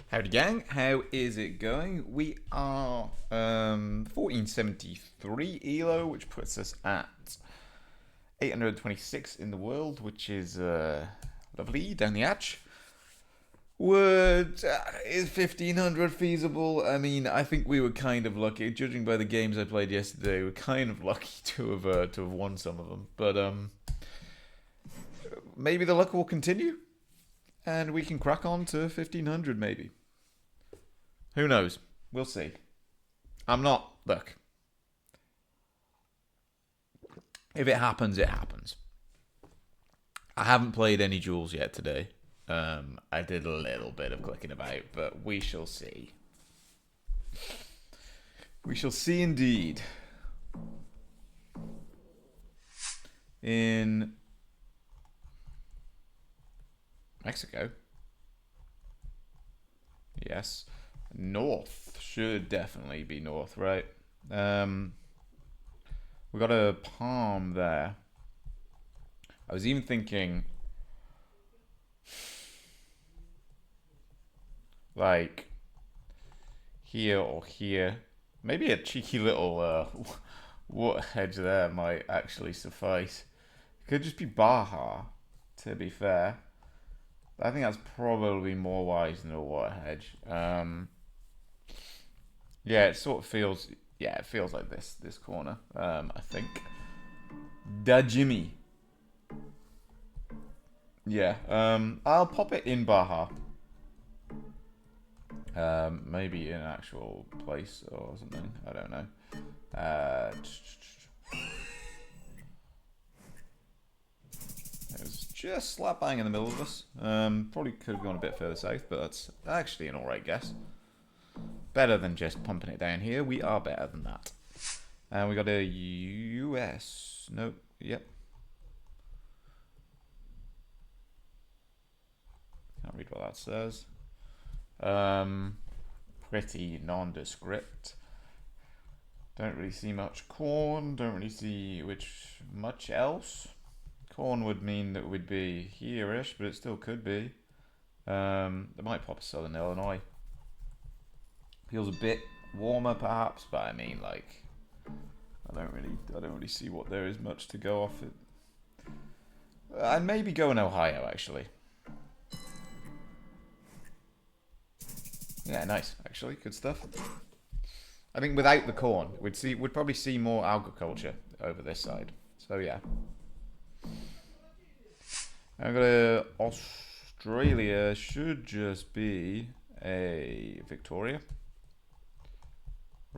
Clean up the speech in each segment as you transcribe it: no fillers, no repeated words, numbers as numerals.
Howdy gang, how is it going? We are 1473 ELO, which puts us at 826 in the world, which is lovely down the hatch. Is 1500 feasible? I mean, I think we were kind of lucky, judging by the games I played yesterday. We're kind of lucky to have won some of them, but maybe the luck will continue, and we can crack on to 1500 maybe. Who knows? We'll see. I'm not. Look, if it happens, it happens. I haven't played any duels yet today. I did a little bit of clicking about, but we shall see. We shall see indeed. In Mexico. Yes. North. Should definitely be north, right? We got a palm there. I was even thinking, like, here or here. Maybe a cheeky little water hedge there might actually suffice. It could just be Baja, to be fair. I think that's probably more wise than a water hedge. Yeah, it sort of feels. Yeah, it feels like this corner. I think. Da Jimmy. Yeah. I'll pop it in Baja. Maybe in an actual place or something. I don't know. It was just slap bang in the middle of us. Probably could have gone a bit further south, but that's actually an alright guess. Better than just pumping it down here. We are better than that. And we got a US. Nope. Yep. Can't read what that says. Pretty nondescript. Don't really see much corn. Don't really see much else. Corn would mean that it would be here-ish, but it still could be. They might pop a Southern Illinois. Feels a bit warmer, perhaps, but I mean, like, I don't really see what there is much to go off it. I'd maybe go in Ohio, actually. Yeah, nice. Actually, good stuff. I think without the corn, we'd probably see more agriculture over this side. So yeah. I'm gonna Australia should just be a Victoria.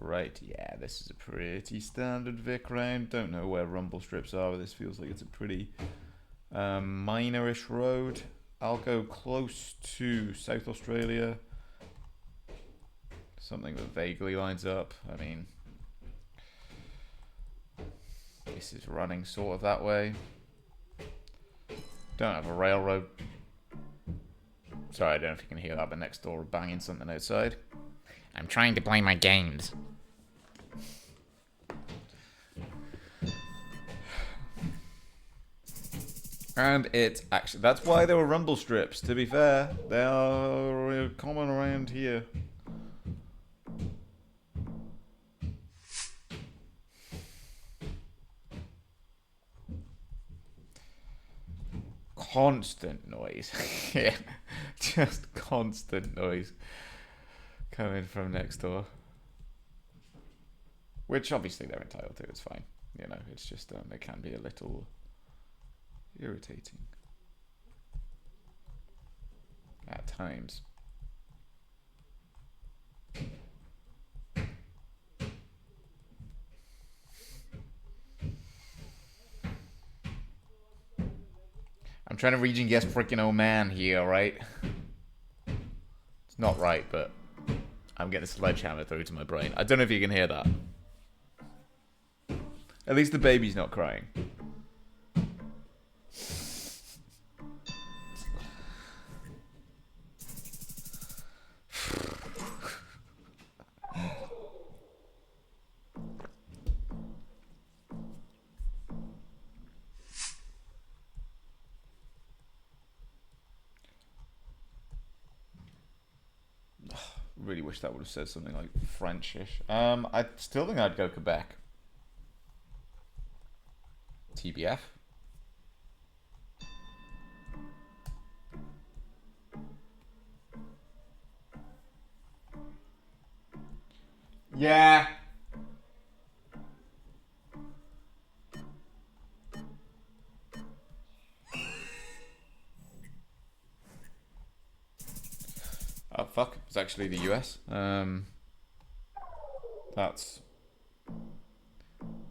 Right, yeah, this is a pretty standard Vic round. Don't know where rumble strips are, but this feels like it's a pretty minorish road. I'll go close to South Australia. Something that vaguely lines up. I mean, this is running sort of that way. Don't have a railroad. Sorry, I don't know if you can hear that, but next door banging something outside. I'm trying to play my games. And it's actually, that's why there were rumble strips, to be fair. They are common around here. Constant noise. Yeah, just constant noise coming from next door. Which obviously they're entitled to, it's fine. You know, it's just, it can be a little irritating at times. I'm trying to region guess freaking old man here, right? It's not right, but I'm getting a sledgehammer through to my brain. I don't know if you can hear that. At least the baby's not crying. really wish that would have said something like Frenchish. I still think I'd go Quebec. TBF. Yeah. Oh fuck! It's actually the US. That's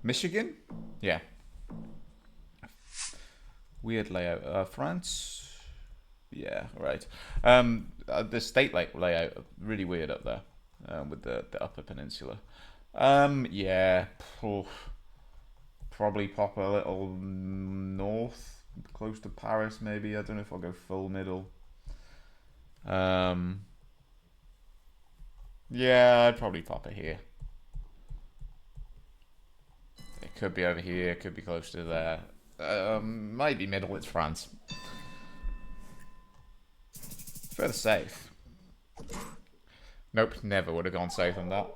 Michigan. Yeah. Weird layout. France. Yeah, right. The state layout really weird up there, with the Upper Peninsula. Yeah. Probably pop a little north, close to Paris, maybe. I don't know if I'll go full middle. Yeah, I'd probably pop it here. It could be over here, could be close to there. Might be middle, it's France. Further safe. Nope, never would have gone safe on that.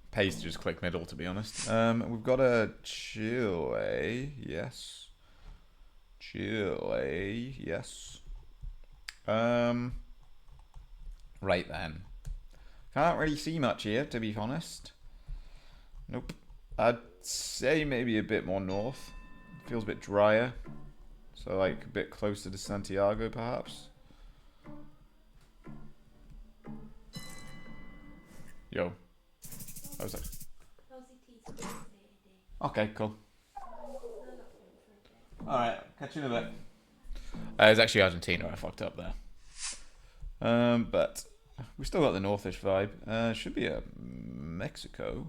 Pays to just click middle, to be honest. We've got a Chile, yes. Chile, yes. Right then. Can't really see much here, to be honest. Nope. I'd say maybe a bit more north. Feels a bit drier. So, like, a bit closer to Santiago, perhaps. Yo. I was like... Okay, cool. Alright, catch you in a bit. It's actually Argentina, I fucked up there. But we still got the northish vibe. Should be a Mexico.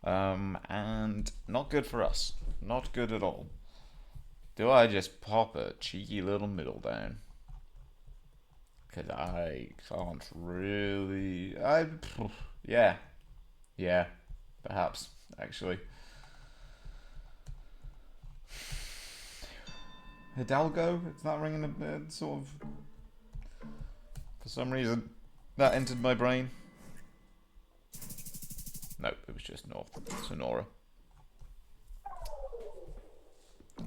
And not good for us. Not good at all. Do I just pop a cheeky little middle down? Because I can't really... Yeah. Yeah. Perhaps, actually. Hidalgo? It's not ringing a bell, sort of... For some reason, that entered my brain. Nope, it was just north. Sonora.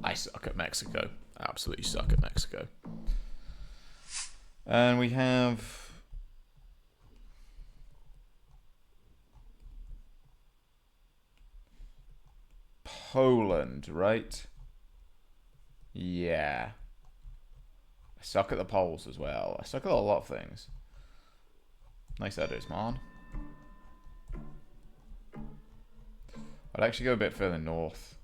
I suck at Mexico. Absolutely suck at Mexico. And we have... Poland, right? Yeah. I suck at the polls as well. I suck at a lot of things. Nice editors, man. I'd actually go a bit further north.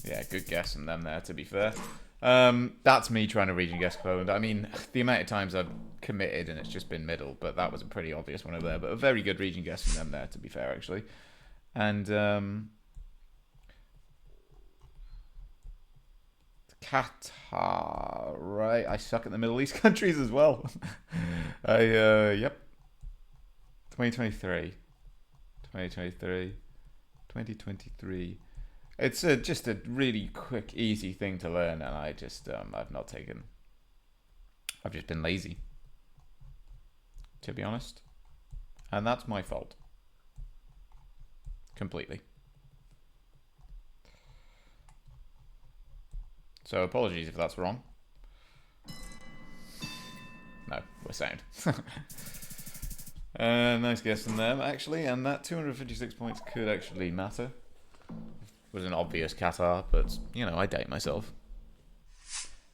Yeah, good guess from them there, to be fair. That's me trying to region guess Poland. I mean, the amount of times I've committed and it's just been middle, but that was a pretty obvious one over there. But a very good region guess from them there, to be fair, actually. And Qatar, right? I suck at the Middle East countries as well. Yep. 2023. 2023. 2023. It's just a really quick, easy thing to learn, and I just, I've not taken... I've just been lazy, to be honest. And that's my fault. Completely. So apologies if that's wrong. No, we're sound. Nice guess from them, actually, and that 256 points could actually matter. It was an obvious Qatar, but, you know, I date myself.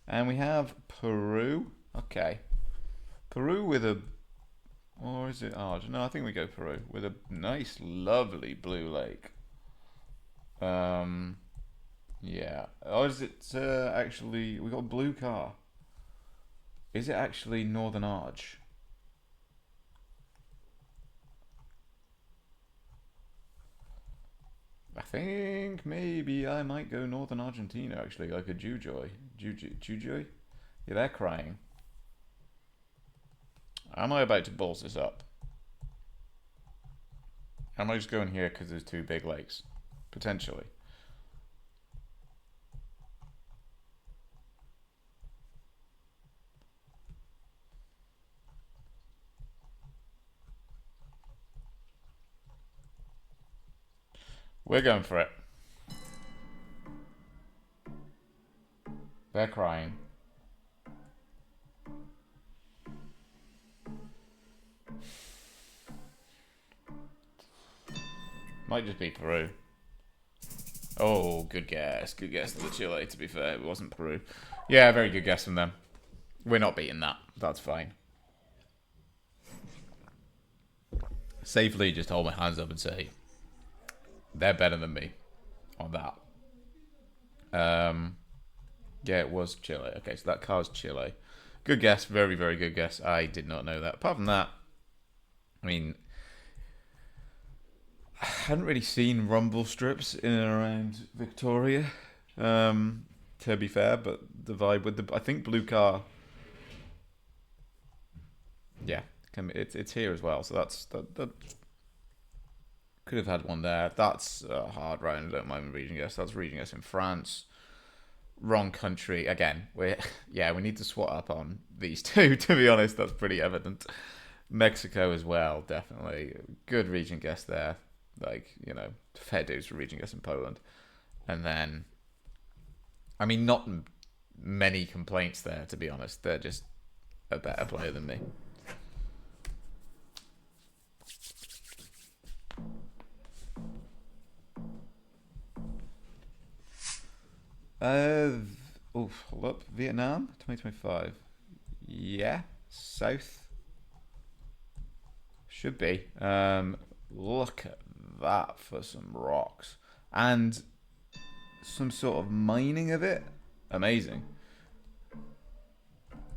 And we have Peru. Okay. Peru with a... Or is it... Oh, no, I think we go Peru. With a nice, lovely blue lake. Yeah. Or is it actually... We got a blue car. Is it actually Northern Arch? I think maybe I might go Northern Argentina, actually, like a Jujuy. Jujuy? Yeah, they're crying. Am I about to balls this up? Am I just going here because there's two big lakes? Potentially. We're going for it. They're crying. Might just be Peru. Oh, good guess. Good guess to the Chile, to be fair. It wasn't Peru. Yeah, very good guess from them. We're not beating that. That's fine. Safely just hold my hands up and say, they're better than me on that. Yeah, it was Chile. Okay, so that car's Chile. Good guess. Very, very good guess. I did not know that. Apart from that, I mean, I hadn't really seen rumble strips in and around Victoria, to be fair, but the vibe with the... I think Blue Car... Yeah, it's here as well, so that could have had one there. That's a hard round. I don't mind reading guess. That's reading us in France. Wrong country again. We need to swat up on these two. To be honest, that's pretty evident. Mexico as well, definitely good region guess there. Like, you know, fair dues for region guess in Poland, and then, I mean, not many complaints there. To be honest, they're just a better player than me. Hold up. Vietnam, 2025. Yeah, South. Should be. Look at that for some rocks. And some sort of mining of it. Amazing.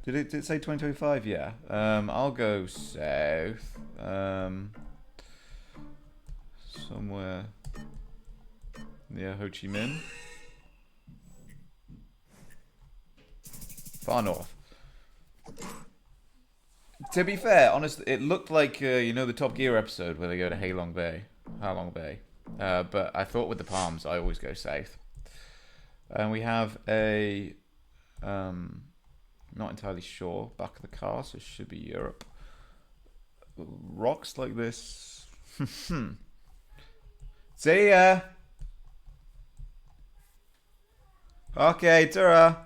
Did it say 2025? Yeah. I'll go south. Somewhere near Ho Chi Minh. Far north. To be fair, honestly, it looked like, you know, the Top Gear episode where they go to Ha Long Bay. But I thought with the palms, I always go south. And we have a, not entirely sure, back of the car, so it should be Europe. Rocks like this. See ya! Okay, ta-ra!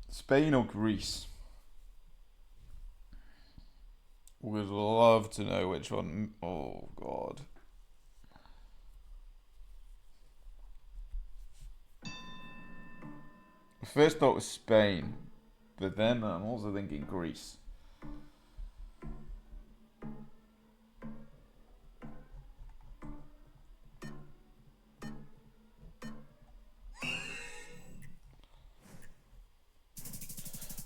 Spain or Greece? Would love to know which one. Oh, God. First thought was Spain, but then I'm also thinking Greece.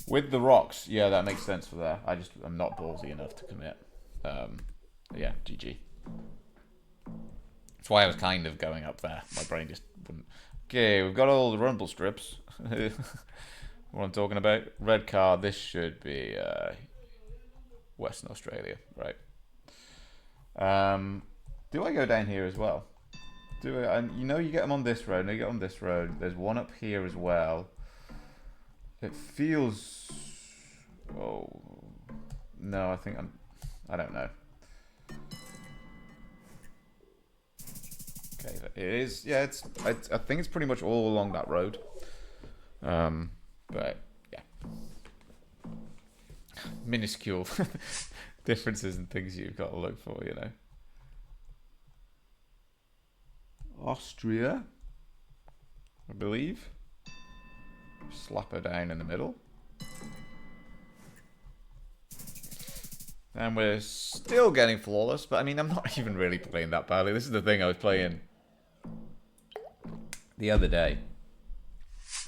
With the rocks, yeah, that makes sense for there. I'm not ballsy enough to commit. Yeah, GG. That's why I was kind of going up there. My brain just wouldn't. Okay, we've got all the rumble strips. What I'm talking about. Red car, this should be Western Australia, right? Do I go down here as well? Do I? And you know you get them on this road, no, you get on this road. There's one up here as well. It feels... Oh... No, I don't know. Okay, it is... Yeah, I think it's pretty much all along that road. But, yeah. Minuscule differences and things you've got to look for, you know. Austria, I believe. Slap her down in the middle. And we're still getting flawless, but I mean, I'm not even really playing that badly. This is the thing I was playing the other day.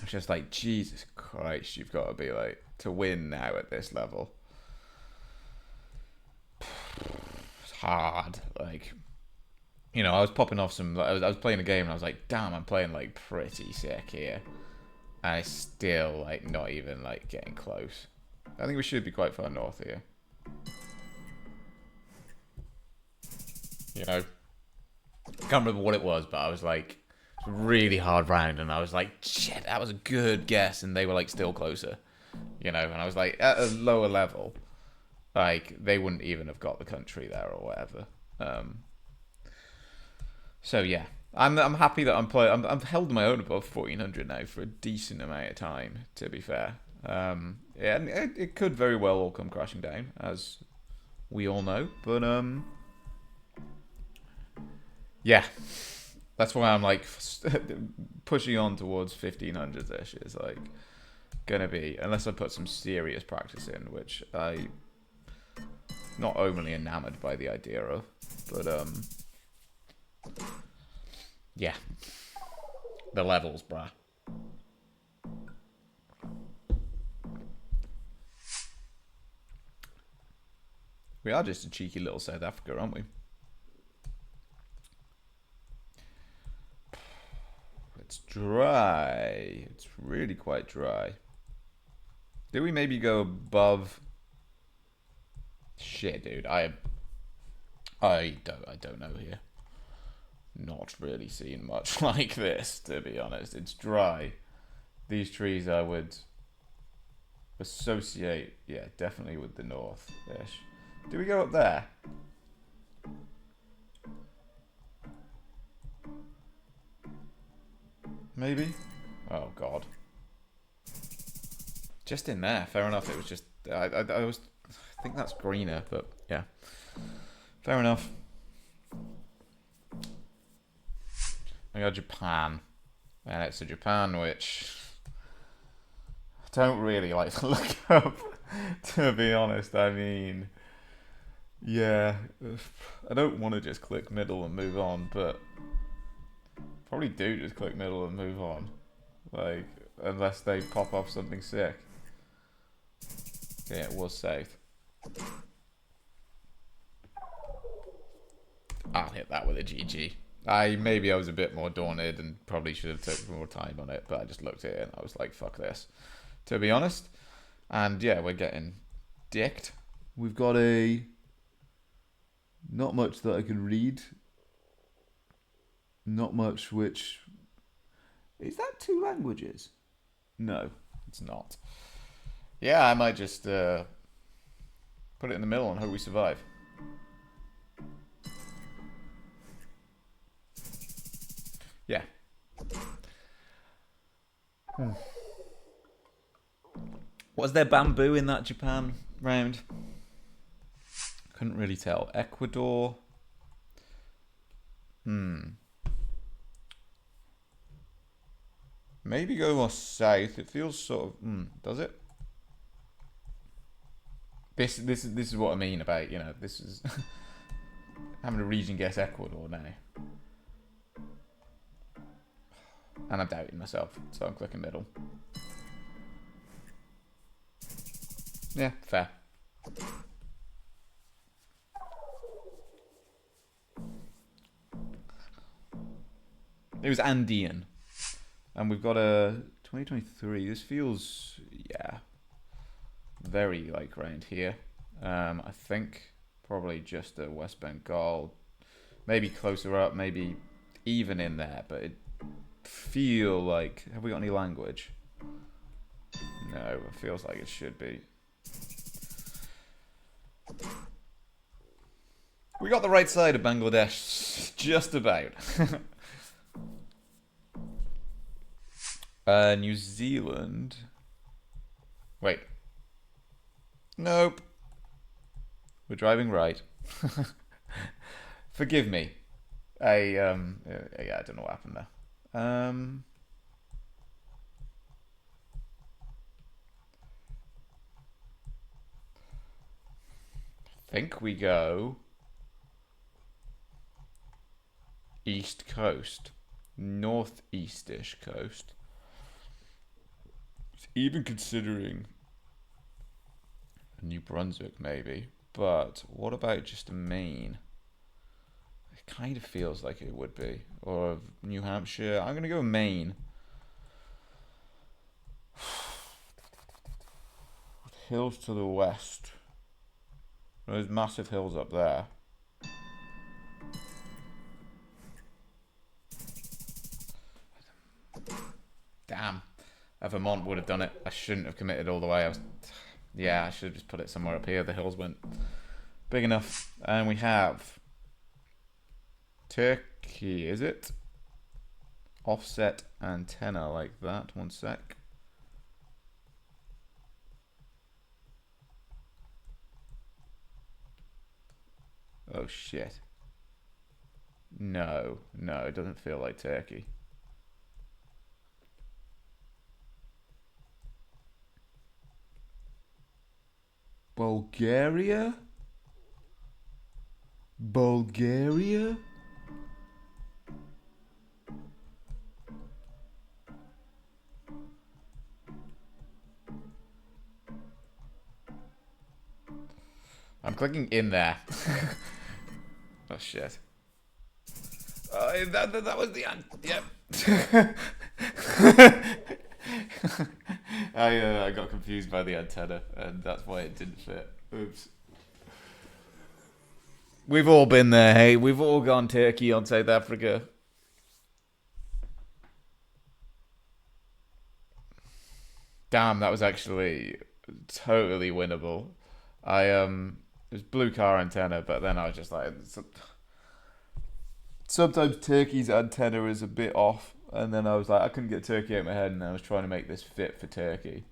I was just like, Jesus Christ, you've got to be like, to win now at this level. It's hard. Like, you know, I was popping off some, I was playing a game and I was like, damn, I'm playing like pretty sick here. And I still, like, not even, like, getting close. I think we should be quite far north here. You know? I can't remember what it was, but I was like, it's a really hard round. And I was like, shit, that was a good guess. And they were, like, still closer. You know? And I was like, at a lower level. Like, they wouldn't even have got the country there or whatever. So yeah, I'm happy that I'm held my own above 1400 now for a decent amount of time. To be fair, yeah, and it could very well all come crashing down, as we all know. But yeah, that's why I'm like pushing on towards 1500 ish is like gonna be, unless I put some serious practice in, which I not overly enamored by the idea of, but yeah, the levels, bruh. We are just a cheeky little South Africa, aren't we? It's dry. It's really quite dry. Do we maybe go above? Shit, dude. I don't know here. Not really seeing much like this, to be honest. It's dry. These trees I would associate, yeah, definitely with the north-ish. Do we go up there? Maybe? Oh, God. Just in there, fair enough. It was just, I think that's greener, but yeah. Fair enough. I got Japan. And it's a Japan which I don't really like to look up, to be honest. I mean, yeah, I don't want to just click middle and move on, but probably do just click middle and move on. Like, unless they pop off something sick. Yeah, it was safe. I'll hit that with a GG. Maybe I was a bit more daunted and probably should have took more time on it, but I just looked at it and I was like, fuck this, to be honest. And yeah, we're getting dicked. We've got a not much that I can read. Not much which is that 2 languages? No, it's not. Yeah, I might just put it in the middle and hope we survive. Yeah. Was there bamboo in that Japan round? Couldn't really tell. Ecuador. Maybe go more south. It feels sort of. Does it? This is what I mean about, you know, this is having a region guess Ecuador now. And I'm doubting myself, so I'm clicking middle. Yeah, fair. It was Andean. And we've got a 2023. This feels, yeah, very like around here. I think probably just a West Bengal. Maybe closer up, maybe even in there, but it feel like, have we got any language? No, it feels like it should be. We got the right side of Bangladesh, just about. New Zealand. Wait. Nope. We're driving right. Forgive me. Yeah, I don't know what happened there. I think we go East Coast, northeast-ish coast. Even considering New Brunswick, maybe. But what about just Maine? It kind of feels like it would be. Or New Hampshire. I'm going to go Maine. Hills to the west. There's massive hills up there. Damn. Vermont would have done it. I shouldn't have committed all the way. Yeah, I should have just put it somewhere up here. The hills went big enough. And we have Turkey, is it? Offset antenna like that. One sec. Oh shit. No, it doesn't feel like Turkey. Bulgaria? Bulgaria? I'm clicking in there. Oh shit. That was the end. Yep. I got confused by the antenna, and that's why it didn't fit. Oops. We've all been there, hey. We've all gone Turkey on South Africa. Damn, that was actually totally winnable. It was blue car antenna, but then I was just like, sometimes Turkey's antenna is a bit off, and then I was like, I couldn't get Turkey out of my head, and I was trying to make this fit for Turkey,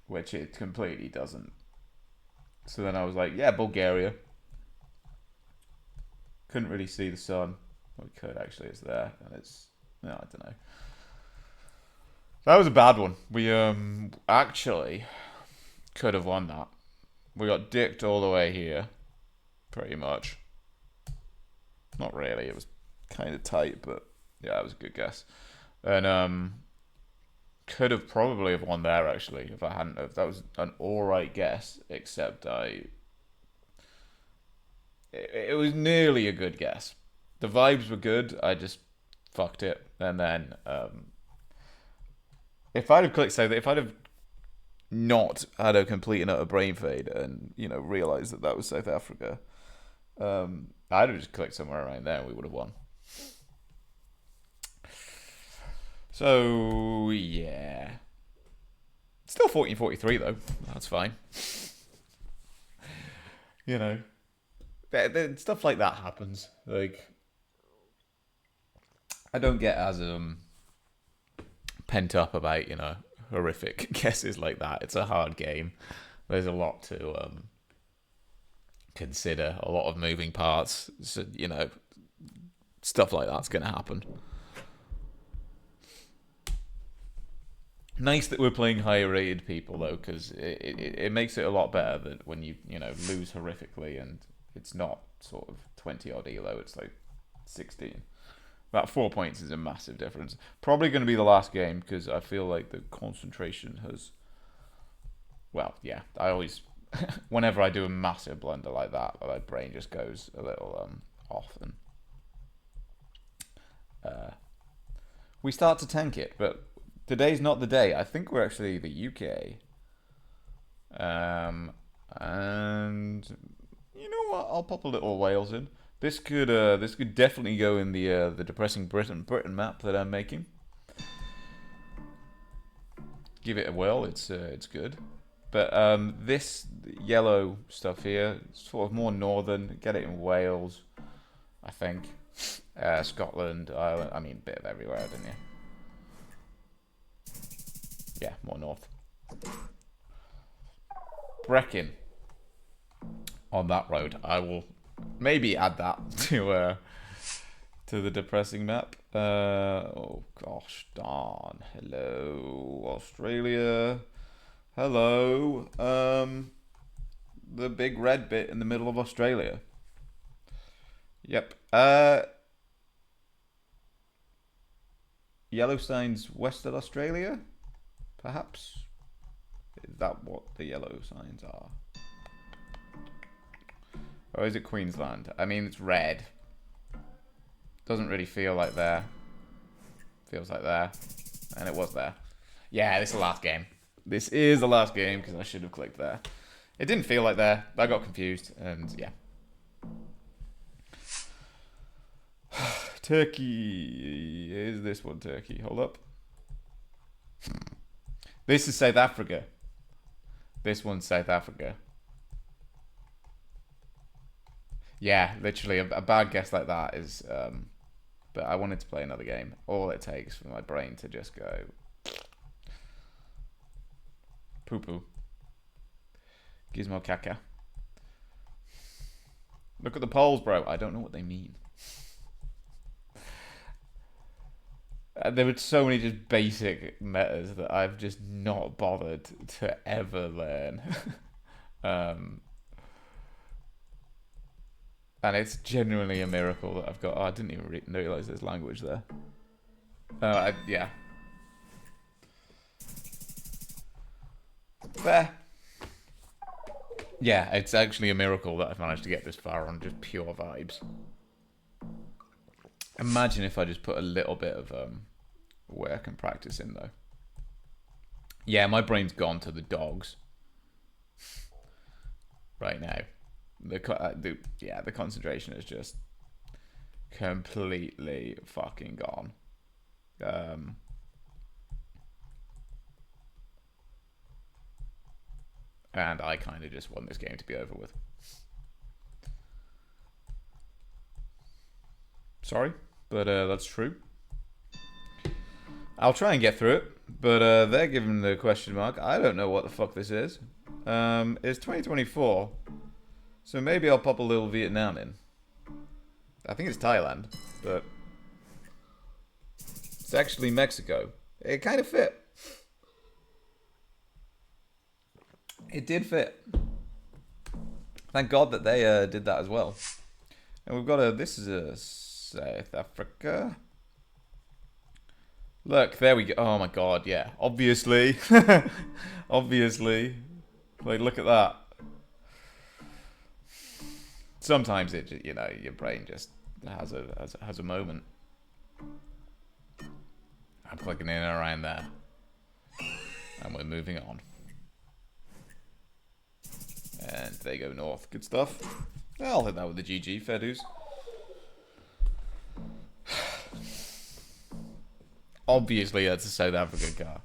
which it completely doesn't. So then I was like, yeah, Bulgaria. Couldn't really see the sun. Well, we could actually, it's there, and it's, no, I don't know. That was a bad one. We actually could have won that. We got dicked all the way here, pretty much. Not really. It was kind of tight, but yeah, it was a good guess. And could have probably have won there actually if I hadn't have. That was an all right guess, except it was nearly a good guess. The vibes were good. I just fucked it, and then if I'd have clicked say that if I'd have not had a complete and utter brain fade and realized that that was South Africa, I'd have just clicked somewhere around there and we would have won. So yeah, still 14-43 though. That's fine. Stuff like that happens. Like, I don't get as pent up about horrific guesses like that. It's a hard game. There's a lot to consider, a lot of moving parts. So, stuff like that's going to happen. Nice that we're playing higher rated people though, because it makes it a lot better that when you lose horrifically and it's not sort of 20 odd ELO, it's like 16. That 4 points is a massive difference. Probably going to be the last game because I feel like the concentration has. Well, yeah, I always, whenever I do a massive blunder like that, my brain just goes a little off, and we start to tank it. But today's not the day. I think we're actually the UK, and you know what? I'll pop a little Wales in. This could definitely go in the depressing Britain map that I'm making. Give it a whirl. It's good. But this yellow stuff here, sort of more northern. Get it in Wales, I think. Scotland, Ireland. I mean, a bit of everywhere, didn't you? Yeah, more north. Brecon. On that road, I will maybe add that to the depressing map. Oh gosh, darn. Hello, Australia. Hello. The big red bit in the middle of Australia. Yep. Yellow signs Western Australia, perhaps. Is that what the yellow signs are? Or is it Queensland? I mean, it's red. Doesn't really feel like there. Feels like there. And it was there. Yeah, this is the last game. This is the last game because I should have clicked there. It didn't feel like there. I got confused. And yeah. Turkey. Is this one Turkey? Hold up. This is South Africa. This one's South Africa. Yeah, literally a bad guess like that is. But I wanted to play another game. All it takes for my brain to just go poo poo. Gizmo caca. Look at the polls, bro. I don't know what they mean. There were so many just basic metas that I've just not bothered to ever learn. And it's genuinely a miracle that I've got. Oh, I didn't even realize there's language there. Yeah. Fair. Yeah, it's actually a miracle that I've managed to get this far on just pure vibes. Imagine if I just put a little bit of work and practice in, though. Yeah, my brain's gone to the dogs right now. The concentration is just completely fucking gone. And I kind of just want this game to be over with. Sorry, but that's true. I'll try and get through it, but they're giving the question mark. I don't know what the fuck this is. It's 2024, so maybe I'll pop a little Vietnam in. I think it's Thailand, but it's actually Mexico. It kind of fit. It did fit. Thank God that they did that as well. And we've got this is a South Africa. Look, there we go. Oh my God, yeah. Obviously. Obviously. Like, look at that. Sometimes it, your brain just has a moment. I'm clicking in and around there. And we're moving on. And they go north. Good stuff. I'll hit that with the GG, fair dues. Obviously, that's a South African car.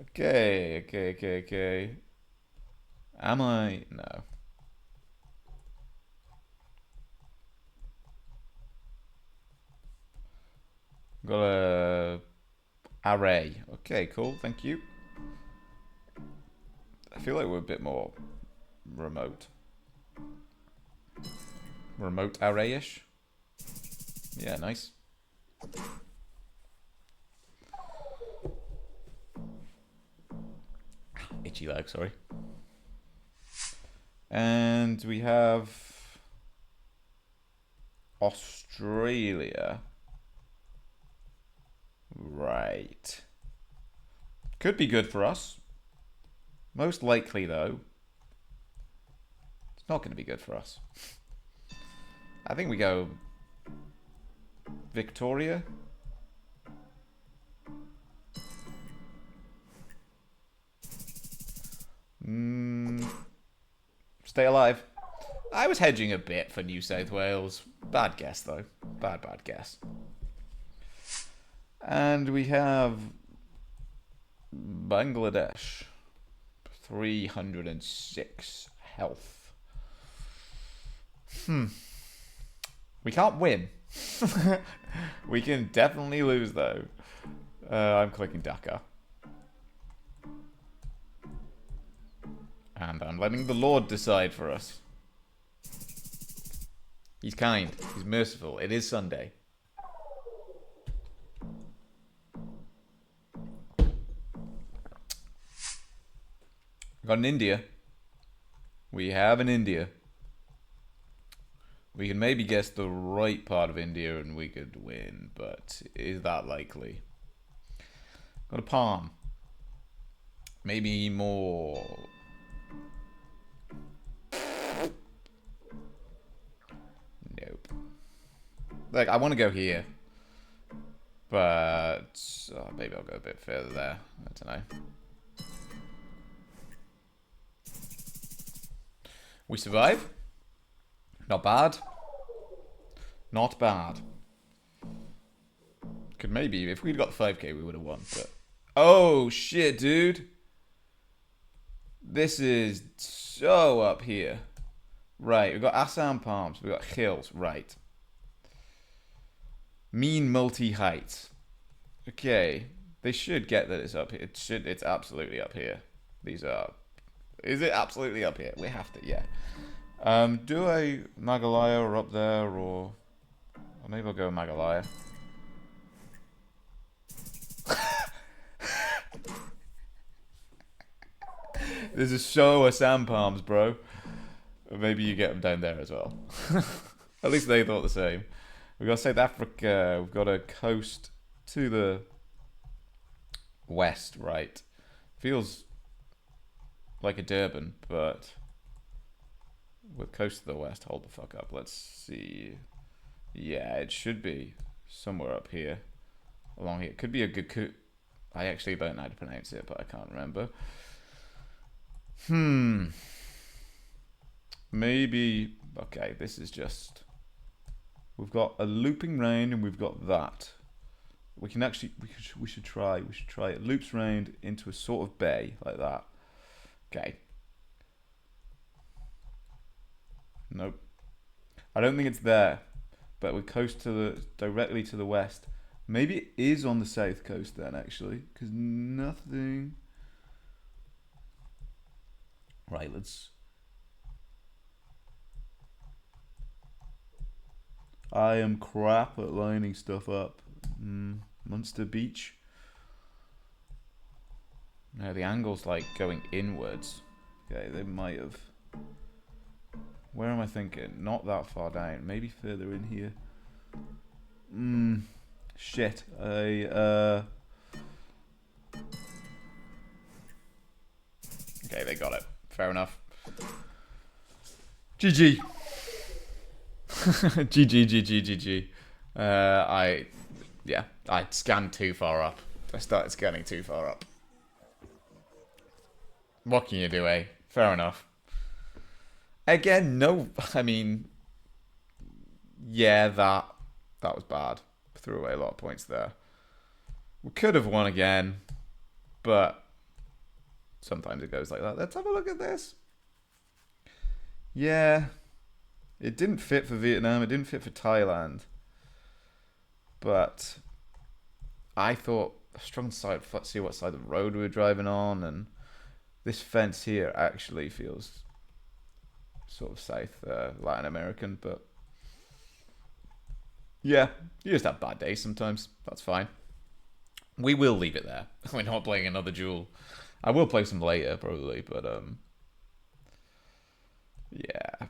Okay. Am I? No. Got a array. Okay, cool. Thank you. I feel like we're a bit more remote. Remote array-ish. Yeah, nice. Itchy leg, sorry. And we have Australia. Right. Could be good for us. Most likely, though, it's not going to be good for us. I think we go Victoria. Stay alive. I was hedging a bit for New South Wales. Bad guess, though. Bad guess. And we have Bangladesh. 306 health. We can't win. We can definitely lose, though. I'm clicking Dhaka. And I'm letting the Lord decide for us. He's kind. He's merciful. It is Sunday. Got an India. We have an India. We can maybe guess the right part of India and we could win, but is that likely? Got a palm. Maybe more. Nope. Like, I want to go here. But maybe I'll go a bit further there. I don't know. We survive. Not bad. Not bad. Could maybe, if we'd got the 5k, we would have won. But Oh, shit, dude. This is so up here. Right, we've got Assam Palms. We've got hills. Right. Mean multi-heights. Okay. They should get that it's up here. It's absolutely up here. These are... Is it absolutely up here? We have to, yeah. Do I Magalaya or up there, or maybe I'll go Magalaya. There's a show of sand palms, bro. Or maybe you get them down there as well. At least they thought the same. We've got South Africa. We've got a coast to the west, right? Feels like a Durban, but with coast to the west. Hold the fuck up. Let's see. Yeah, it should be somewhere up here. Along here. It could be a good... I actually don't know how to pronounce it, but I can't remember. Maybe... Okay, this is just... We've got a looping round and we've got that. We can actually... We should try it. Loops round into a sort of bay, like that. Okay. Nope. I don't think it's there. But we coast to the... directly to the west. Maybe it is on the south coast then, actually. Because nothing... Right, let's... I am crap at lining stuff up. Munster Beach. No, the angle's like going inwards. Okay, they might have... Where am I thinking? Not that far down. Maybe further in here. Shit. Okay, they got it. Fair enough. GG. GG. I scanned too far up. I started scanning too far up. What can you do, eh? Fair enough. Again, no, I mean, yeah, that was bad. Threw away a lot of points there. We could have won again, but sometimes it goes like that. Let's have a look at this. Yeah, it didn't fit for Vietnam. It didn't fit for Thailand. But I thought a strong side. Let's see what side of the road we were driving on, and this fence here actually feels sort of South Latin American, but yeah, you just have bad days sometimes. That's fine. We will leave it there. We're not playing another Duel. I will play some later, probably, but yeah.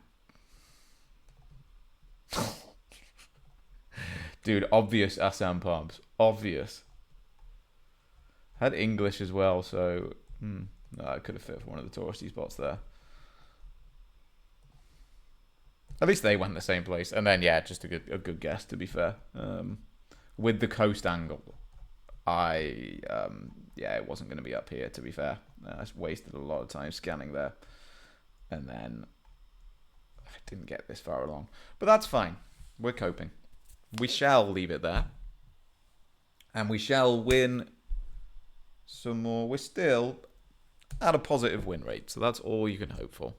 Dude, obvious Assam Palms. Obvious. Had English as well, so no, I could have fit for one of the touristy spots there. At least they went the same place. And then, yeah, just a good guess, to be fair. With the coast angle, yeah, it wasn't going to be up here, to be fair. I just wasted a lot of time scanning there. And then I didn't get this far along. But that's fine. We're coping. We shall leave it there. And we shall win some more. We're still at a positive win rate. So that's all you can hope for.